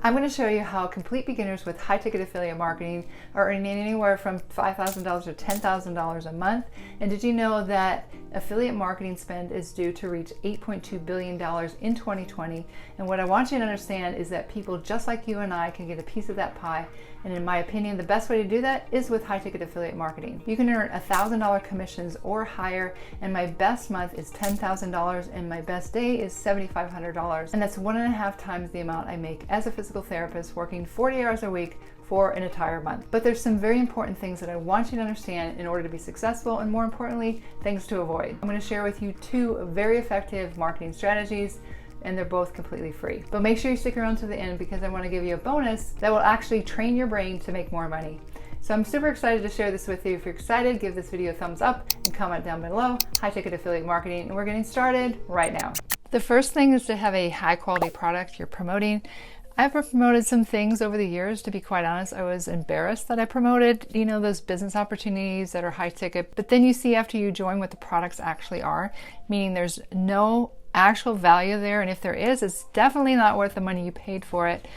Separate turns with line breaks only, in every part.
I'm going to show you how complete beginners with high-ticket affiliate marketing are earning anywhere from $5,000 to $10,000 a month. And did you know that affiliate marketing spend is due to reach $8.2 billion in 2020? And what I want you to understand is that people just like you and I can get a piece of that pie. And in my opinion, the best way to do that is with high-ticket affiliate marketing. You can earn $1,000 commissions or higher, and my best month is $10,000 and my best day is $7,500. And that's 1.5 times the amount I make as a physical therapist working 40 hours a week for an entire month. But there's some very important things that I want you to understand in order to be successful, and more importantly, things to avoid. I'm going to share with you 2 very effective marketing strategies, and they're both completely free. But make sure you stick around to the end because I want to give you a bonus that will actually train your brain to make more money. So I'm super excited to share this with you. If you're excited, give this video a thumbs up and comment down below, high-ticket affiliate marketing, and we're getting started right now. The first thing is to have a high-quality product you're promoting. I've promoted some things over the years. To be quite honest, I was embarrassed that I promoted, those business opportunities that are high ticket. But then you see after you join what the products actually are, meaning there's no actual value there. And if there is, it's definitely not worth the money you paid for it.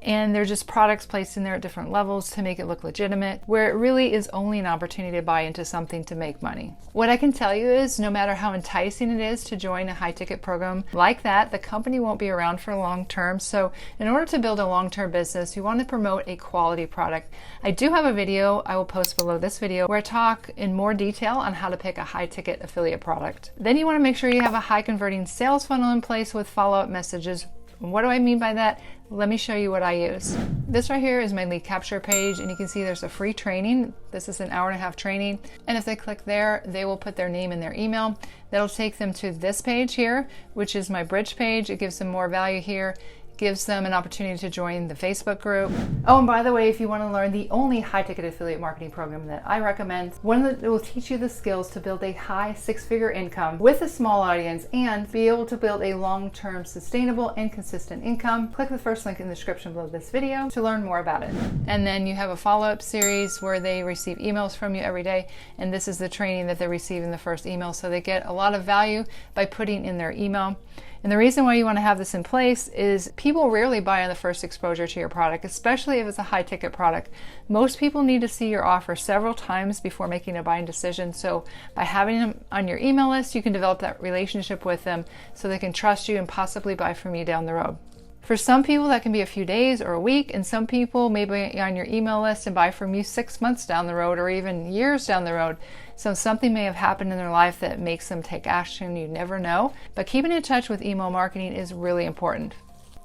And they're just products placed in there at different levels to make it look legitimate, where it really is only an opportunity to buy into something to make money. What I can tell you is no matter how enticing it is to join a high ticket program like that, the company won't be around for long term. So in order to build a long-term business, you want to promote a quality product. I do have a video I will post below this video where I talk in more detail on how to pick a high ticket affiliate product. Then you want to make sure you have a high converting sales funnel in place with follow-up messages. What do I mean by that? Let me show you what I use. This right here is my lead capture page, and you can see there's a free training. This is an 1.5 hour training. And if they click there, they will put their name and their email. That'll take them to this page here, which is my bridge page. It gives them more value here. Gives them an opportunity to join the Facebook group. Oh, and by the way, if you want to learn the only high-ticket affiliate marketing program that I recommend, one that will teach you the skills to build a high 6-figure income with a small audience and be able to build a long-term sustainable and consistent income, click the first link in the description below this video to learn more about it. And then you have a follow-up series where they receive emails from you every day, and this is the training that they receive in the first email, so they get a lot of value by putting in their email. And the reason why you want to have this in place is people rarely buy on the first exposure to your product, especially if it's a high ticket product. Most people need to see your offer several times before making a buying decision. So by having them on your email list, you can develop that relationship with them so they can trust you and possibly buy from you down the road. For some people, that can be a few days or a week, and some people may be on your email list and buy from you 6 months down the road or even years down the road. So something may have happened in their life that makes them take action. You never know. But keeping in touch with email marketing is really important.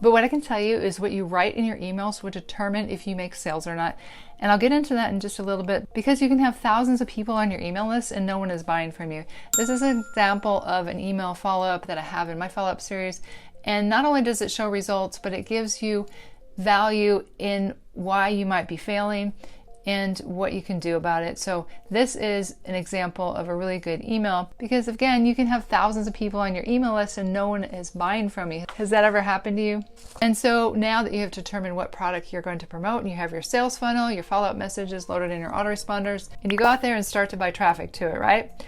But what I can tell you is what you write in your emails will determine if you make sales or not. And I'll get into that in just a little bit, because you can have thousands of people on your email list and no one is buying from you. This is an example of an email follow-up that I have in my follow-up series. And not only does it show results, but it gives you value in why you might be failing and what you can do about it. So this is an example of a really good email, because again, you can have thousands of people on your email list and no one is buying from you. Has that ever happened to you? And so now that you have determined what product you're going to promote, and you have your sales funnel, your follow-up messages loaded in your autoresponders, and you go out there and start to buy traffic to it, right?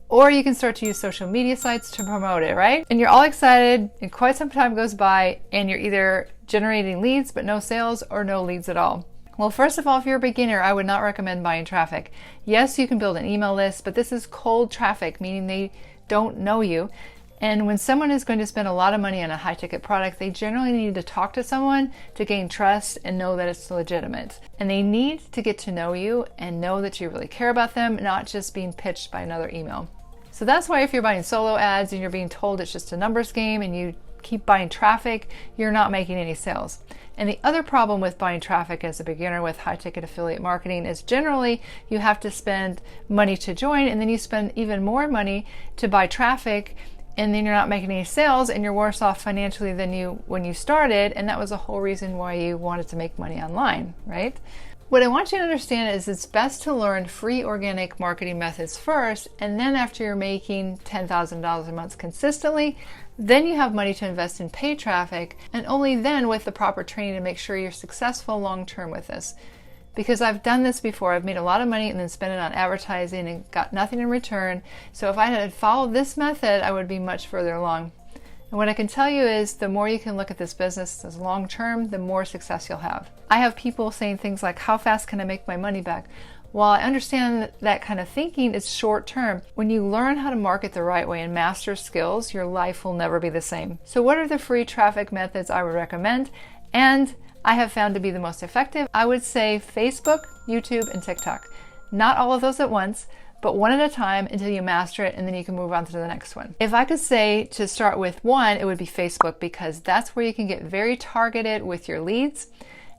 Or you can start to use social media sites to promote it, right? And you're all excited, and quite some time goes by, and you're either generating leads but no sales, or no leads at all. Well, first of all, if you're a beginner, I would not recommend buying traffic. Yes, you can build an email list, but this is cold traffic, meaning they don't know you. And when someone is going to spend a lot of money on a high-ticket product, they generally need to talk to someone to gain trust and know that it's legitimate. And they need to get to know you and know that you really care about them, not just being pitched by another email. So that's why if you're buying solo ads and you're being told it's just a numbers game and you keep buying traffic, you're not making any sales. And the other problem with buying traffic as a beginner with high-ticket affiliate marketing is generally you have to spend money to join, and then you spend even more money to buy traffic, and then you're not making any sales, and you're worse off financially than you when you started, and that was the whole reason why you wanted to make money online, right? What I want you to understand is it's best to learn free organic marketing methods first, and then after you're making $10,000 a month consistently, then you have money to invest in paid traffic, and only then with the proper training to make sure you're successful long-term with this. Because I've done this before. I've made a lot of money and then spent it on advertising and got nothing in return. So if I had followed this method, I would be much further along. And what I can tell you is the more you can look at this business as long term, the more success you'll have. I have people saying things like, how fast can I make my money back? While I understand that kind of thinking is short term, when you learn how to market the right way and master skills, your life will never be the same. So what are the free traffic methods I would recommend? And I have found to be the most effective? I would say Facebook, YouTube, and TikTok. Not all of those at once, but one at a time until you master it, and then you can move on to the next one. If I could say to start with one, it would be Facebook, because that's where you can get very targeted with your leads.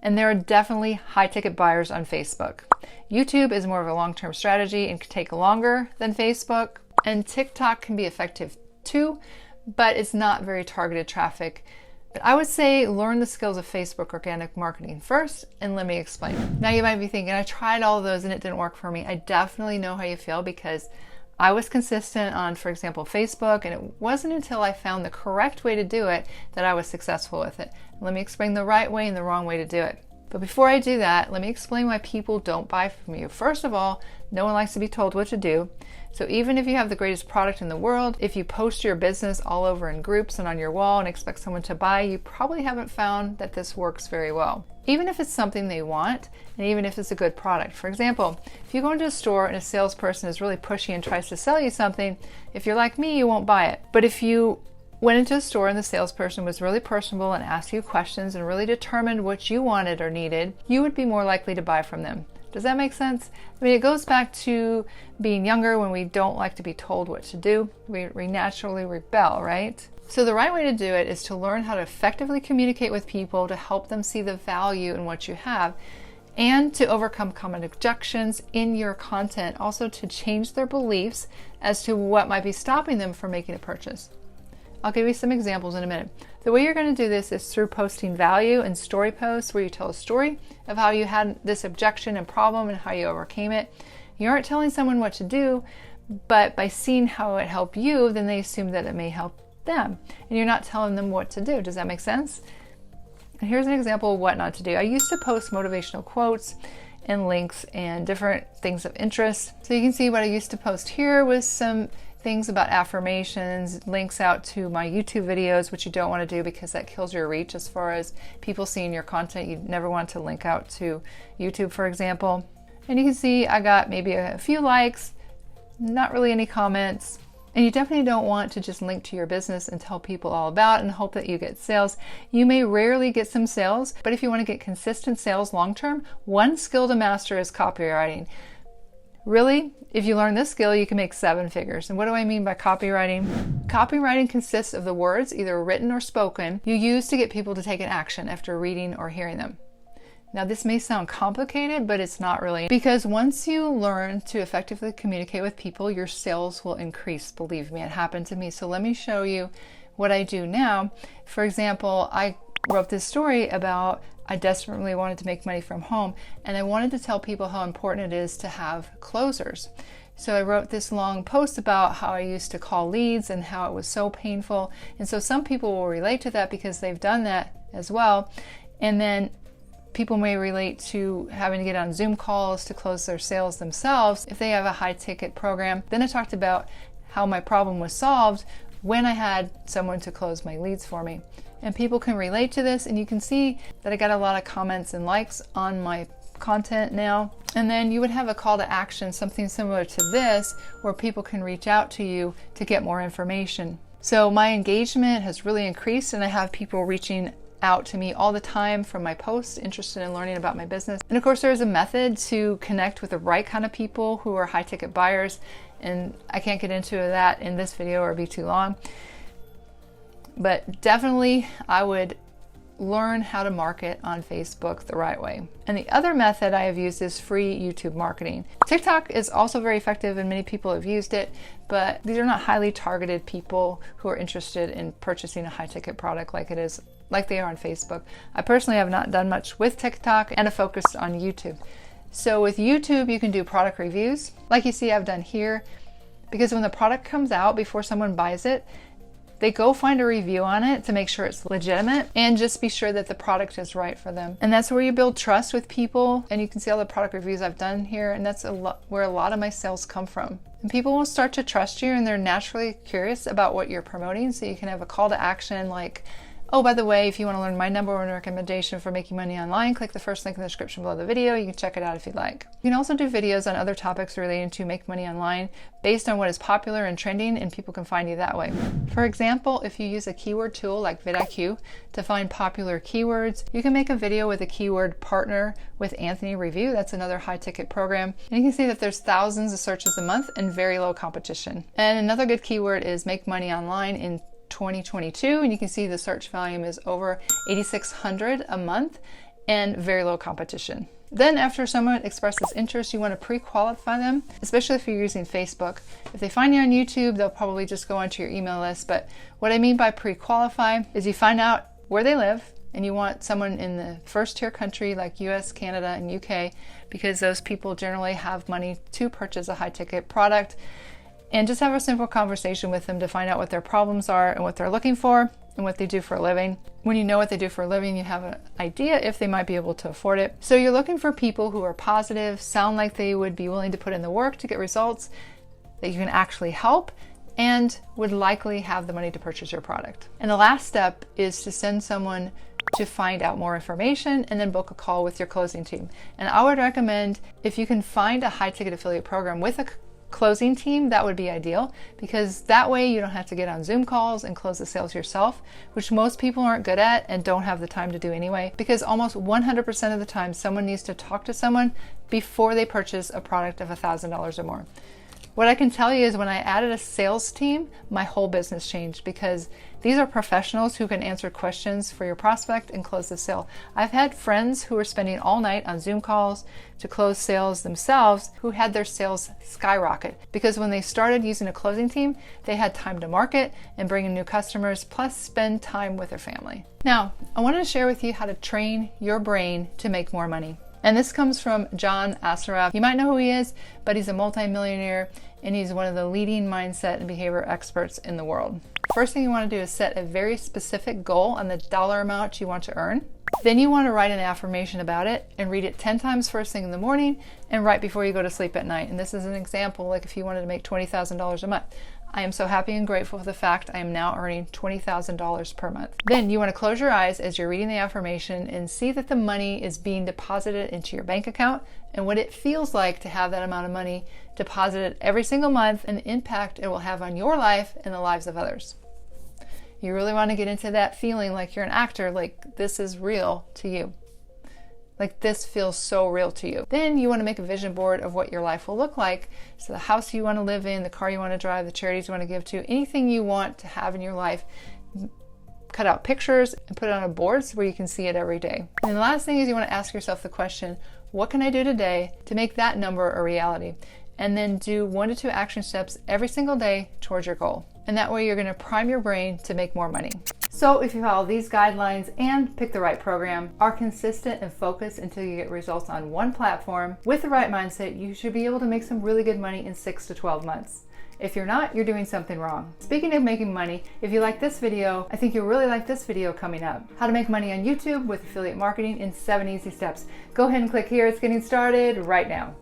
And there are definitely high ticket buyers on Facebook. YouTube is more of a long-term strategy and can take longer than Facebook. And TikTok can be effective too, but it's not very targeted traffic. But I would say learn the skills of Facebook organic marketing first, and let me explain. Now you might be thinking, I tried all of those and it didn't work for me. I definitely know how you feel, because I was consistent on, for example, Facebook, and it wasn't until I found the correct way to do it that I was successful with it. Let me explain the right way and the wrong way to do it. But before I do that, let me explain why people don't buy from you. First of all, no one likes to be told what to do. So even if you have the greatest product in the world, if you post your business all over in groups and on your wall and expect someone to buy, you probably haven't found that this works very well. Even if it's something they want, and even if it's a good product. For example, if you go into a store and a salesperson is really pushy and tries to sell you something, if you're like me, you won't buy it. But if you went into a store and the salesperson was really personable and asked you questions and really determined what you wanted or needed, you would be more likely to buy from them. Does that make sense? I mean, it goes back to being younger when we don't like to be told what to do. We naturally rebel, right? So the right way to do it is to learn how to effectively communicate with people to help them see the value in what you have, and to overcome common objections in your content, also to change their beliefs as to what might be stopping them from making a purchase. I'll give you some examples in a minute. The way you're going to do this is through posting value and story posts where you tell a story of how you had this objection and problem and how you overcame it. You aren't telling someone what to do, but by seeing how it helped you, then they assume that it may help them. And you're not telling them what to do. Does that make sense? And here's an example of what not to do. I used to post motivational quotes and links and different things of interest. So you can see what I used to post here was some things about affirmations, links out to my YouTube videos, which you don't want to do because that kills your reach as far as people seeing your content. You never want to link out to YouTube, for example. And you can see I got maybe a few likes, not really any comments. And you definitely don't want to just link to your business and tell people all about it and hope that you get sales. You may rarely get some sales, but if you want to get consistent sales long term, one skill to master is copywriting. Really, if you learn this skill, you can make 7 figures. And what do I mean by copywriting? Copywriting consists of the words, either written or spoken, you use to get people to take an action after reading or hearing them. Now, this may sound complicated, but it's not really, because once you learn to effectively communicate with people, your sales will increase. Believe me, it happened to me. So let me show you what I do now. For example, I wrote this story about I desperately wanted to make money from home, and I wanted to tell people how important it is to have closers. So I wrote this long post about how I used to call leads and how it was so painful. And so some people will relate to that because they've done that as well. And then people may relate to having to get on Zoom calls to close their sales themselves if they have a high ticket program. Then I talked about how my problem was solved when I had someone to close my leads for me. And people can relate to this, and you can see that I got a lot of comments and likes on my content now. And then you would have a call to action, something similar to this, where people can reach out to you to get more information. So my engagement has really increased, and I have people reaching out to me all the time from my posts, interested in learning about my business. And of course, there's a method to connect with the right kind of people who are high ticket buyers. And I can't get into that in this video or be too long. But definitely I would learn how to market on Facebook the right way. And the other method I have used is free YouTube marketing. TikTok is also very effective and many people have used it, but these are not highly targeted people who are interested in purchasing a high ticket product like they are on Facebook. I personally have not done much with TikTok and have focused on YouTube. So with YouTube, you can do product reviews like you see I've done here, because when the product comes out before someone buys it, they go find a review on it to make sure it's legitimate and just be sure that the product is right for them. And that's where you build trust with people. And you can see all the product reviews I've done here, and that's where a lot of my sales come from. And people will start to trust you, and they're naturally curious about what you're promoting. So you can have a call to action like, oh, by the way, if you want to learn my number one recommendation for making money online, click the first link in the description below the video. You can check it out if you'd like. You can also do videos on other topics relating to make money online based on what is popular and trending, and people can find you that way. For example, if you use a keyword tool like vidIQ to find popular keywords, you can make a video with a keyword partner with Anthony Review. That's another high ticket program. And you can see that there's thousands of searches a month and very low competition. And another good keyword is make money online in 2022, and you can see the search volume is over 8,600 a month and very low competition. Then after someone expresses interest, you want to pre-qualify them, especially if you're using Facebook. If they find you on YouTube, they'll probably just go onto your email list. But what I mean by pre-qualify is you find out where they live, and you want someone in the first tier country like US, Canada, and UK, because those people generally have money to purchase a high ticket product. And just have a simple conversation with them to find out what their problems are and what they're looking for and what they do for a living. When you know what they do for a living, you have an idea if they might be able to afford it. So you're looking for people who are positive, sound like they would be willing to put in the work to get results that you can actually help, and would likely have the money to purchase your product. And the last step is to send someone to find out more information and then book a call with your closing team. And I would recommend, if you can find a high ticket affiliate program with a closing team, that would be ideal, because that way you don't have to get on Zoom calls and close the sales yourself, which most people aren't good at and don't have the time to do anyway, because almost 100% of the time someone needs to talk to someone before they purchase a product of $1,000 or more. What I can tell you is when I added a sales team, my whole business changed, because these are professionals who can answer questions for your prospect and close the sale. I've had friends who were spending all night on Zoom calls to close sales themselves who had their sales skyrocket, because when they started using a closing team, they had time to market and bring in new customers, plus spend time with their family. Now, I wanted to share with you how to train your brain to make more money. And this comes from John Assaraf. You might know who he is, but he's a multimillionaire, and he's one of the leading mindset and behavior experts in the world. First thing you want to do is set a very specific goal on the dollar amount you want to earn. Then you want to write an affirmation about it and read it 10 times first thing in the morning and right before you go to sleep at night. And this is an example, like if you wanted to make $20,000 a month. I am so happy and grateful for the fact I am now earning $20,000 per month. Then you want to close your eyes as you're reading the affirmation and see that the money is being deposited into your bank account and what it feels like to have that amount of money deposited every single month and the impact it will have on your life and the lives of others. You really want to get into that feeling like you're an actor, like this is real to you. Like this feels so real to you. Then you want to make a vision board of what your life will look like. So the house you want to live in, the car you want to drive, the charities you want to give to, anything you want to have in your life, cut out pictures and put it on a board so where you can see it every day. And the last thing is you want to ask yourself the question, what can I do today to make that number a reality? And then do 1 to 2 action steps every single day towards your goal. And that way you're going to prime your brain to make more money. So if you follow these guidelines and pick the right program, are consistent and focused until you get results on one platform with the right mindset, you should be able to make some really good money in 6 to 12 months. If you're not, you're doing something wrong. Speaking of making money, if you like this video, I think you'll really like this video coming up. How to make money on YouTube with affiliate marketing in 7 easy steps. Go ahead and click here. It's getting started right now.